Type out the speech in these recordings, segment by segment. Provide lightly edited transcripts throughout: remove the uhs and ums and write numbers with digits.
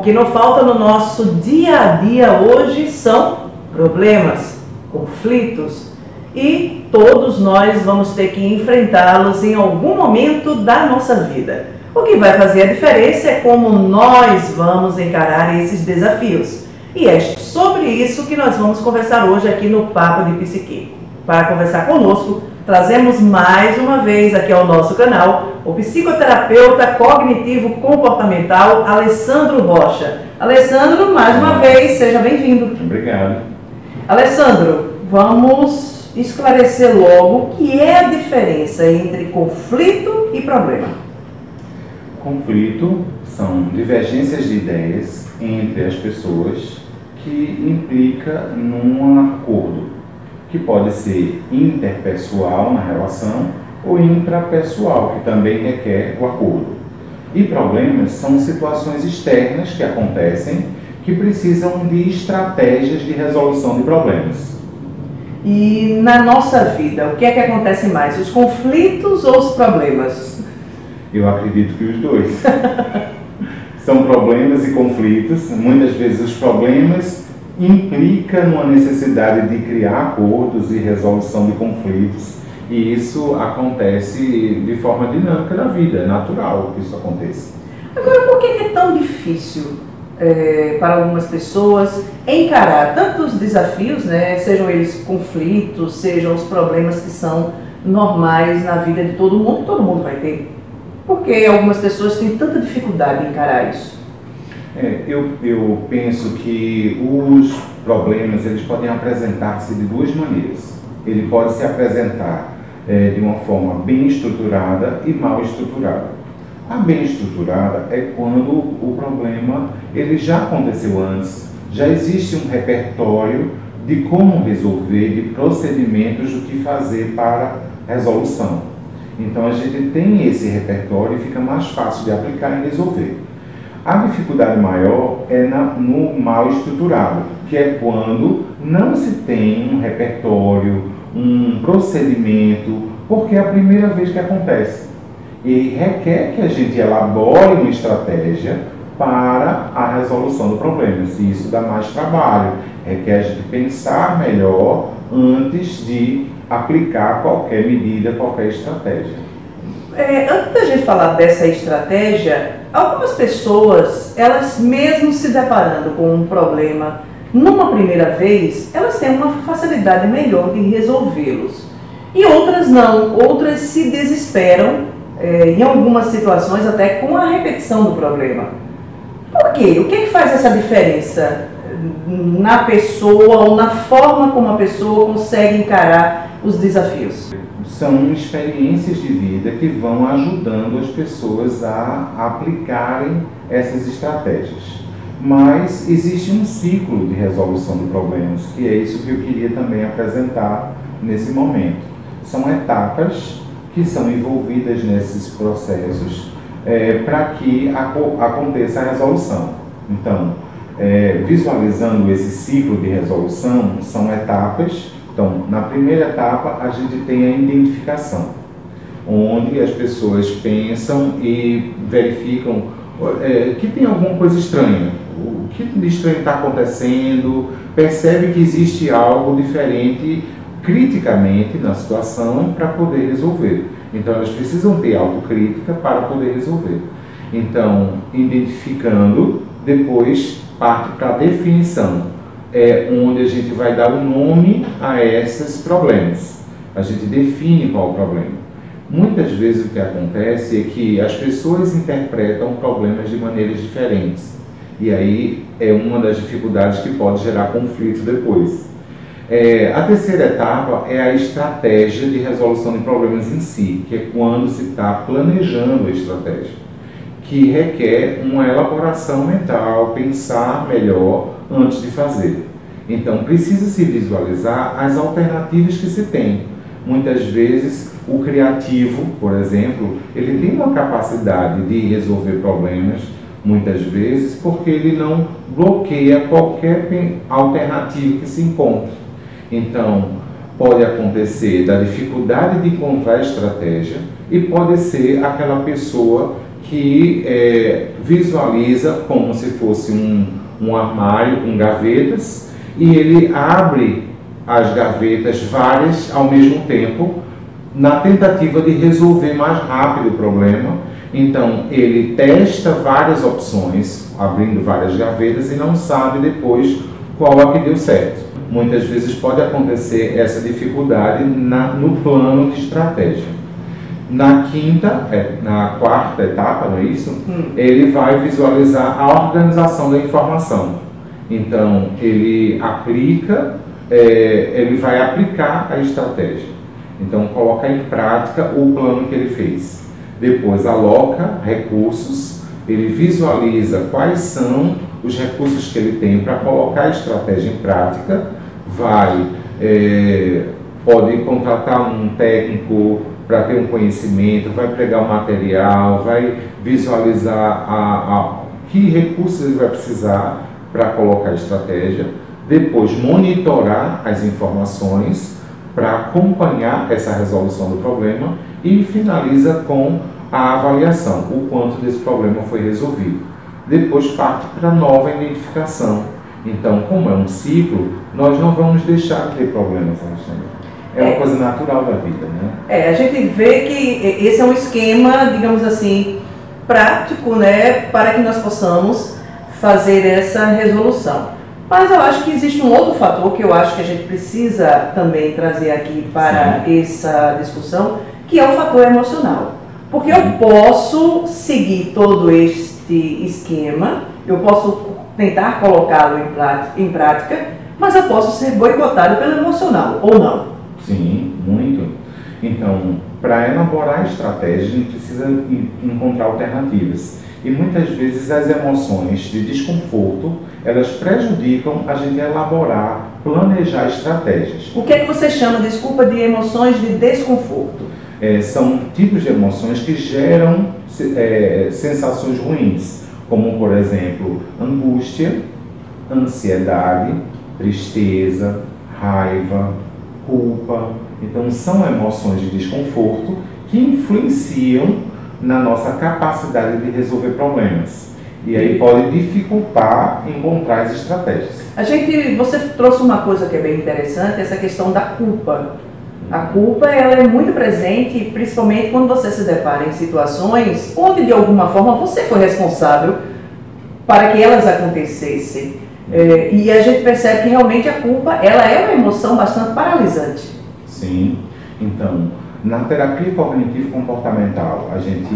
que não falta no nosso dia a dia hoje são problemas, conflitos, e todos nós vamos ter que enfrentá-los em algum momento da nossa vida. O que vai fazer a diferença é como nós vamos encarar esses desafios. E é sobre isso que nós vamos conversar hoje aqui no Papo de Psique. Para conversar conosco, trazemos mais uma vez aqui ao nosso canal o psicoterapeuta cognitivo-comportamental Alessandro Rocha. Alessandro, mais uma vez, seja bem-vindo. Obrigado. Alessandro, vamos esclarecer logo o que é a diferença entre conflito e problema. Conflito são divergências de ideias entre as pessoas que implica num acordo, que pode ser interpessoal na relação ou intrapessoal, que também requer o acordo. E problemas são situações externas que acontecem que precisam de estratégias de resolução de problemas. E na nossa vida, o que é que acontece mais, os conflitos ou os problemas? Eu acredito que os dois. São problemas e conflitos. Muitas vezes os problemas implicam numa necessidade de criar acordos e resolução de conflitos. E isso acontece de forma dinâmica na vida, é natural que isso aconteça. Agora, por que é tão difícil para algumas pessoas encarar tantos desafios, né, sejam eles conflitos, sejam os problemas que são normais na vida de todo mundo vai ter? Por que algumas pessoas têm tanta dificuldade em encarar isso? Eu penso que os problemas eles podem apresentar-se de duas maneiras. Ele pode se apresentar de uma forma bem estruturada e mal estruturada. A bem estruturada é quando o problema ele já aconteceu antes, já existe um repertório de como resolver, de procedimentos do que fazer para resolução. Então a gente tem esse repertório e fica mais fácil de aplicar e resolver. A dificuldade maior é no mal estruturado, que é quando não se tem um repertório, um procedimento, porque é a primeira vez que acontece. E requer que a gente elabore uma estratégia para a resolução do problema. Se isso dá mais trabalho, requer a gente pensar melhor antes de aplicar qualquer medida, qualquer estratégia. Antes da gente falar dessa estratégia, algumas pessoas, elas mesmo se deparando com um problema numa primeira vez, elas têm uma facilidade melhor de resolvê-los. E outras não, outras se desesperam, em algumas situações até com a repetição do problema. Por quê? O que faz essa diferença na pessoa ou na forma como a pessoa consegue encarar os desafios? São experiências de vida que vão ajudando as pessoas a aplicarem essas estratégias. Mas existe um ciclo de resolução de problemas, que é isso que eu queria também apresentar nesse momento. São etapas que são envolvidas nesses processos para que aconteça a resolução. Então, visualizando esse ciclo de resolução, são etapas. Então, na primeira etapa, a gente tem a identificação, onde as pessoas pensam e verificam que tem alguma coisa estranha. O que de estranho está acontecendo, percebe que existe algo diferente criticamente na situação para poder resolver. Então, elas precisam ter autocrítica para poder resolver. Então, identificando, depois parte para a definição. É onde a gente vai dar um nome a esses problemas. A gente define qual é o problema. Muitas vezes o que acontece é que as pessoas interpretam problemas de maneiras diferentes. E aí é uma das dificuldades que pode gerar conflito depois. A terceira etapa é a estratégia de resolução de problemas em si, que é quando se está planejando a estratégia, que requer uma elaboração mental, pensar melhor antes de fazer. Então, precisa se visualizar as alternativas que se tem. Muitas vezes, o criativo, por exemplo, ele tem uma capacidade de resolver problemas, muitas vezes, porque ele não bloqueia qualquer alternativa que se encontre. Então, pode acontecer da dificuldade de encontrar a estratégia e pode ser aquela pessoa que visualiza como se fosse um armário com gavetas, e ele abre as gavetas várias ao mesmo tempo, na tentativa de resolver mais rápido o problema. Então ele testa várias opções, abrindo várias gavetas, e não sabe depois qual a que deu certo. Muitas vezes pode acontecer essa dificuldade no plano de estratégia. Na quarta etapa, não é isso? Ele vai visualizar a organização da informação. Então ele vai aplicar a estratégia. Então coloca em prática o plano que ele fez. Depois aloca recursos, ele visualiza quais são os recursos que ele tem para colocar a estratégia em prática, pode contratar um técnico para ter um conhecimento, vai pegar o material, vai visualizar que recursos ele vai precisar para colocar a estratégia, depois monitorar as informações para acompanhar essa resolução do problema e finaliza com a avaliação, o quanto desse problema foi resolvido. Depois parte para nova identificação. Então, como é um ciclo, nós não vamos deixar de ter problemas, Alexandre. É uma coisa natural da vida, né? A gente vê que esse é um esquema, digamos assim, prático, né, para que nós possamos fazer essa resolução. Mas eu acho que existe um outro fator que eu acho que a gente precisa também trazer aqui para essa discussão, que é o fator emocional. Porque eu posso seguir todo este esquema, eu posso tentar colocá-lo em prática, mas eu posso ser boicotado pelo emocional, ou não? Sim, muito. Então, para elaborar a estratégia, a gente precisa encontrar alternativas. E muitas vezes as emoções de desconforto, elas prejudicam a gente elaborar, planejar estratégias. O que é que você chama, desculpa, de emoções de desconforto? São tipos de emoções que geram sensações ruins, como, por exemplo, angústia, ansiedade, tristeza, raiva, culpa. Então, são emoções de desconforto que influenciam na nossa capacidade de resolver problemas. E aí pode dificultar encontrar as estratégias. Você trouxe uma coisa que é bem interessante, essa questão da culpa. A culpa, ela é muito presente, principalmente quando você se depara em situações onde, de alguma forma, você foi responsável para que elas acontecessem. E a gente percebe que realmente a culpa, ela é uma emoção bastante paralisante. Sim. Então, na terapia cognitivo-comportamental, a gente,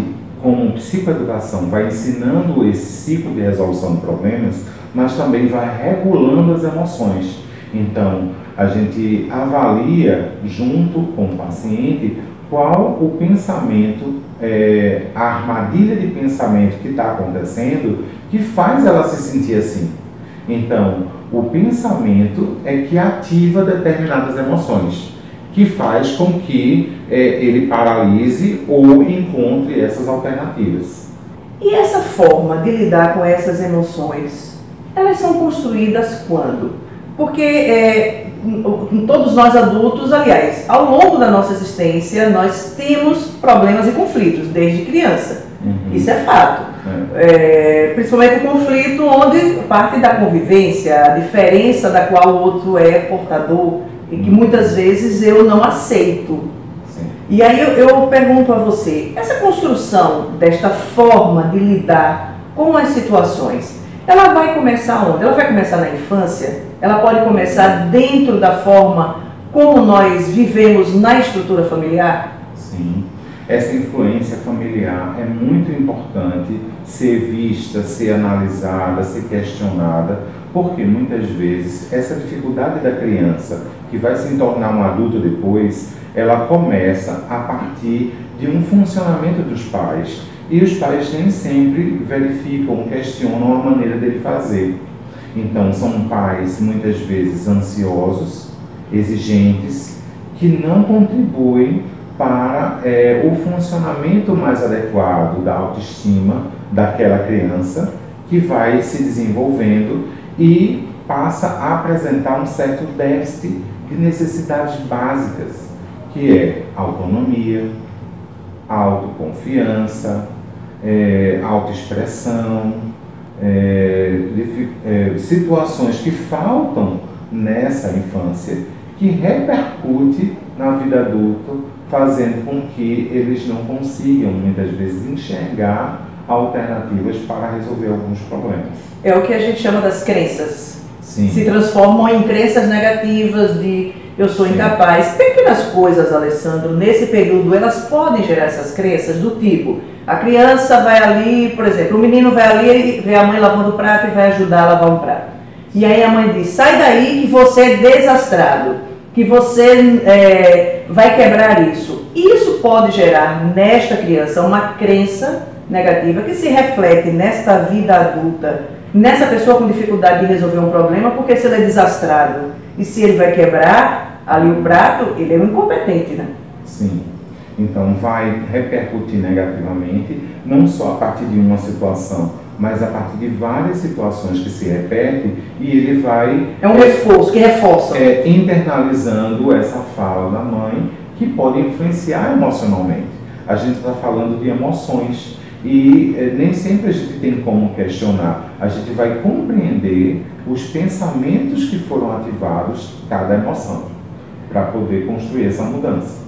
como psicoeducação, vai ensinando esse ciclo de resolução de problemas, mas também vai regulando as emoções. Então, a gente avalia junto com o paciente qual o pensamento, a armadilha de pensamento que está acontecendo, que faz ela se sentir assim. Então, o pensamento é que ativa determinadas emoções, que faz com que ele paralise ou encontre essas alternativas. E essa forma de lidar com essas emoções, elas são construídas quando? Porque todos nós adultos, aliás, ao longo da nossa existência, nós temos problemas e conflitos desde criança. Isso é fato. Principalmente o conflito onde parte da convivência, a diferença da qual o outro é portador e que muitas vezes eu não aceito. Sim. E aí eu pergunto a você, essa construção desta forma de lidar com as situações, ela vai começar onde? Ela vai começar na infância? Ela pode começar dentro da forma como nós vivemos na estrutura familiar? Sim. Essa influência familiar é muito importante ser vista, ser analisada, ser questionada, porque muitas vezes essa dificuldade da criança, que vai se tornar um adulto depois, ela começa a partir de um funcionamento dos pais. E os pais nem sempre verificam, questionam a maneira dele fazer. Então, são pais muitas vezes ansiosos, exigentes, que não contribuem para o funcionamento mais adequado da autoestima daquela criança, que vai se desenvolvendo e passa a apresentar um certo déficit de necessidades básicas, que é autonomia, autoconfiança, autoexpressão, situações que faltam nessa infância, que repercute na vida adulta, fazendo com que eles não consigam, muitas vezes, enxergar alternativas para resolver alguns problemas. É o que a gente chama das crenças. Sim. Se transformam em crenças negativas de eu sou Sim. incapaz. Pequenas coisas, Alessandro, nesse período, elas podem gerar essas crenças do tipo, a criança vai ali, por exemplo, o menino vai ali e vê a mãe lavando o prato e vai ajudar a lavar um prato. E aí a mãe diz, sai daí que você é desastrado, que você vai quebrar isso. Isso pode gerar nesta criança uma crença negativa que se reflete nesta vida adulta, nessa pessoa com dificuldade de resolver um problema, porque se ele é desastrado e se ele vai quebrar ali o prato, ele é um incompetente, né? Sim. Então vai repercutir negativamente, não só a partir de uma situação, mas a partir de várias situações que se repetem, e ele vai... É um reforço, que reforça. Internalizando essa fala da mãe, que pode influenciar emocionalmente. A gente está falando de emoções, e nem sempre a gente tem como questionar. A gente vai compreender os pensamentos que foram ativados, cada emoção, para poder construir essa mudança.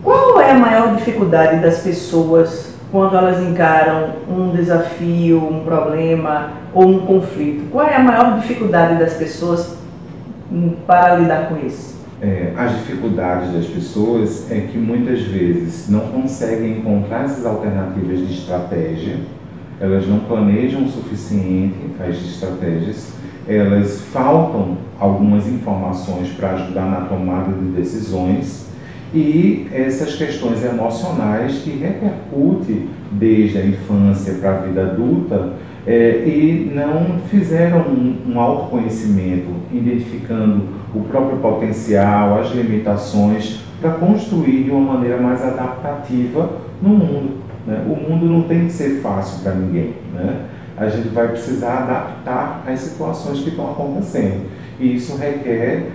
Qual é a maior dificuldade das pessoas quando elas encaram um desafio, um problema ou um conflito? Qual é a maior dificuldade das pessoas para lidar com isso? As dificuldades das pessoas é que muitas vezes não conseguem encontrar essas alternativas de estratégia, elas não planejam o suficiente as estratégias, elas faltam algumas informações para ajudar na tomada de decisões, e essas questões emocionais que repercutem desde a infância para a vida adulta e não fizeram um autoconhecimento, identificando o próprio potencial, as limitações, para construir de uma maneira mais adaptativa no mundo, né? O mundo não tem que ser fácil para ninguém, né? A gente vai precisar adaptar às situações que estão acontecendo, e isso requer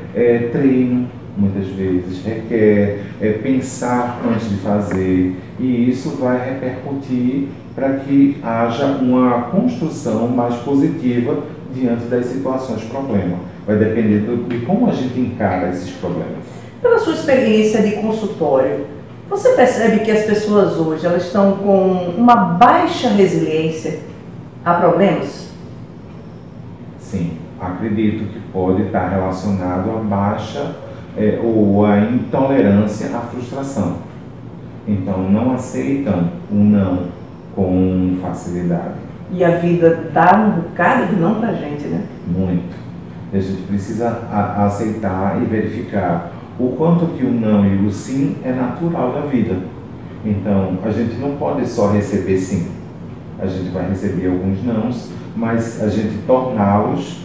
treino, muitas vezes, requer pensar antes de fazer, e isso vai repercutir para que haja uma construção mais positiva diante das situações problema. Vai depender de como a gente encara esses problemas. Pela sua experiência de consultório, você percebe que as pessoas hoje elas estão com uma baixa resiliência a problemas? Sim, acredito que pode estar relacionado à baixa ou à intolerância à frustração. Então, não aceitam o não com facilidade. E a vida dá um bocado de não pra gente, né? Muito. A gente precisa aceitar e verificar o quanto que o não e o sim é natural da vida. Então, a gente não pode só receber sim. A gente vai receber alguns nãos, mas a gente torná-los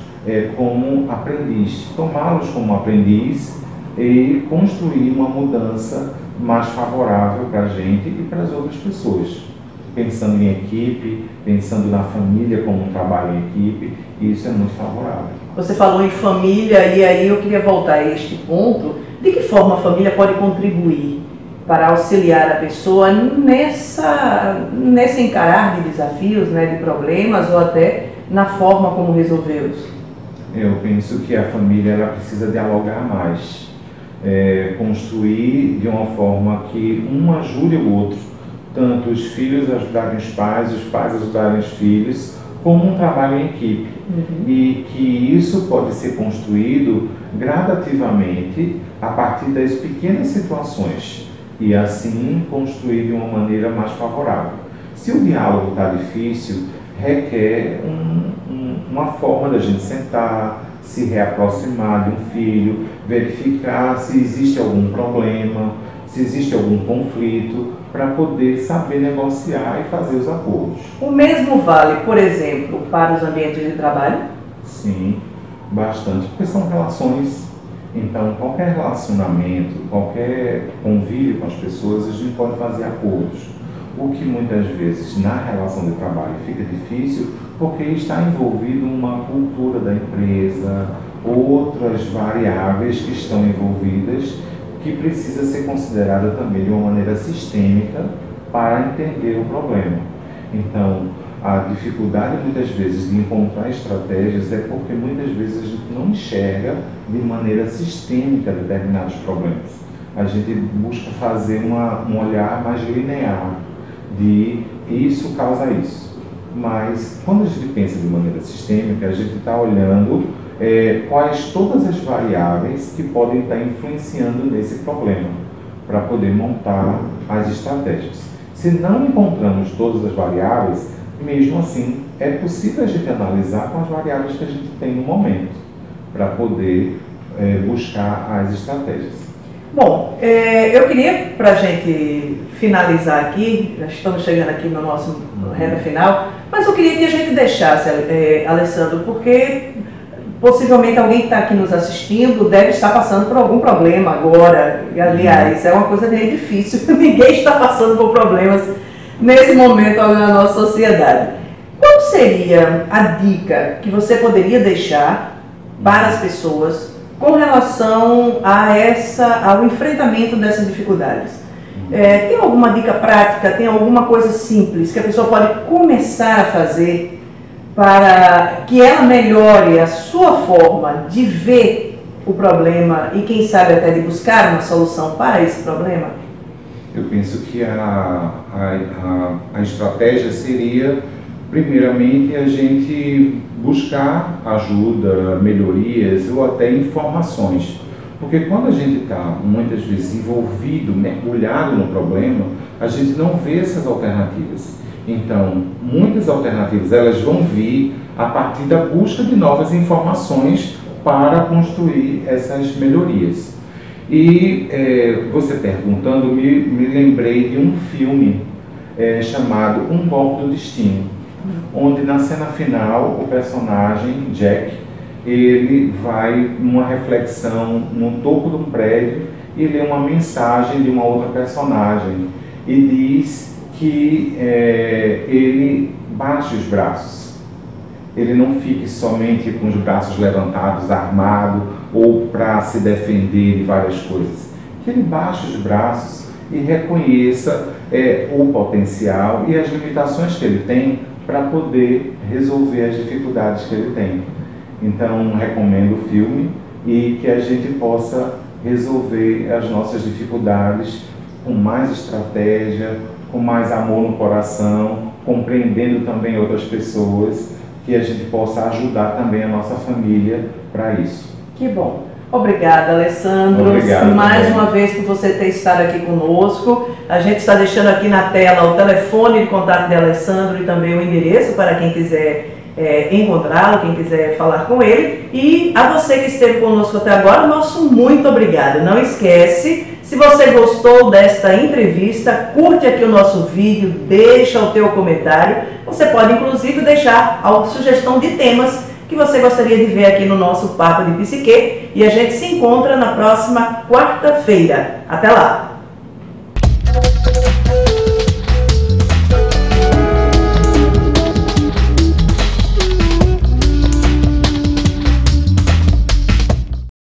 como aprendiz, tomá-los como aprendiz e construir uma mudança mais favorável para a gente e para as outras pessoas. Pensando em equipe, pensando na família como um trabalho em equipe, e isso é muito favorável. Você falou em família e aí eu queria voltar a este ponto. De que forma a família pode contribuir para auxiliar a pessoa nesse encarar de desafios, né, de problemas ou até na forma como resolvê-los? Eu penso que a família ela precisa dialogar mais, construir de uma forma que um ajude o outro, tanto os filhos ajudarem os pais ajudarem os filhos, como um trabalho em equipe. Uhum. E que isso pode ser construído gradativamente a partir das pequenas situações e assim construir de uma maneira mais favorável. Se o diálogo está difícil, requer uma forma da gente sentar, se reaproximar de um filho, verificar se existe algum problema, se existe algum conflito, para poder saber negociar e fazer os acordos. O mesmo vale, por exemplo, para os ambientes de trabalho? Sim, bastante, porque são relações. Então, qualquer relacionamento, qualquer convívio com as pessoas, a gente pode fazer acordos. O que muitas vezes na relação de trabalho fica difícil porque está envolvido uma cultura da empresa, outras variáveis que estão envolvidas que precisa ser considerada também de uma maneira sistêmica para entender o problema. Então, a dificuldade muitas vezes de encontrar estratégias é porque muitas vezes a gente não enxerga de maneira sistêmica determinados problemas. A gente busca fazer um olhar mais linear de isso causa isso. Mas quando a gente pensa de maneira sistêmica, a gente está olhando quais todas as variáveis que podem estar influenciando nesse problema para poder montar as estratégias. Se não encontramos todas as variáveis, mesmo assim, é possível a gente analisar com as variáveis que a gente tem no momento, para poder buscar as estratégias. Bom, eu queria, para a gente finalizar aqui, já estamos chegando aqui no nosso reta final, mas eu queria que a gente deixasse, Alessandro, porque possivelmente alguém que está aqui nos assistindo deve estar passando por algum problema agora. E, aliás, é uma coisa bem difícil, ninguém está passando por problemas nesse momento na nossa sociedade. Qual seria a dica que você poderia deixar para as pessoas com relação ao enfrentamento dessas dificuldades? Tem alguma dica prática, tem alguma coisa simples que a pessoa pode começar a fazer para que ela melhore a sua forma de ver o problema e, quem sabe, até de buscar uma solução para esse problema? Eu penso que a estratégia seria, primeiramente, a gente buscar ajuda, melhorias ou até informações. Porque quando a gente está, muitas vezes, envolvido, mergulhado no problema, a gente não vê essas alternativas. Então, muitas alternativas elas vão vir a partir da busca de novas informações para construir essas melhorias. E você perguntando, me lembrei de um filme chamado Um Golpe do Destino, onde na cena final o personagem Jack, ele vai numa reflexão no topo de um prédio e lê uma mensagem de uma outra personagem e diz que ele baixe os braços, ele não fique somente com os braços levantados, armado ou para se defender de várias coisas, que ele baixe os braços e reconheça o potencial e as limitações que ele tem para poder resolver as dificuldades que ele tem. Então, recomendo o filme e que a gente possa resolver as nossas dificuldades com mais estratégia, com mais amor no coração, compreendendo também outras pessoas, que a gente possa ajudar também a nossa família para isso. Que bom. Obrigada, Alessandro. Obrigado, mais uma vez por você ter estado aqui conosco. A gente está deixando aqui na tela o telefone de contato de Alessandro e também o endereço para quem quiser encontrá-lo, quem quiser falar com ele. E a você que esteve conosco até agora, nosso muito obrigado. Não esquece, se você gostou desta entrevista, curte aqui o nosso vídeo, deixa o teu comentário. Você pode inclusive deixar a sugestão de temas que você gostaria de ver aqui no nosso Papo de Psique. E a gente se encontra na próxima quarta-feira. Até lá!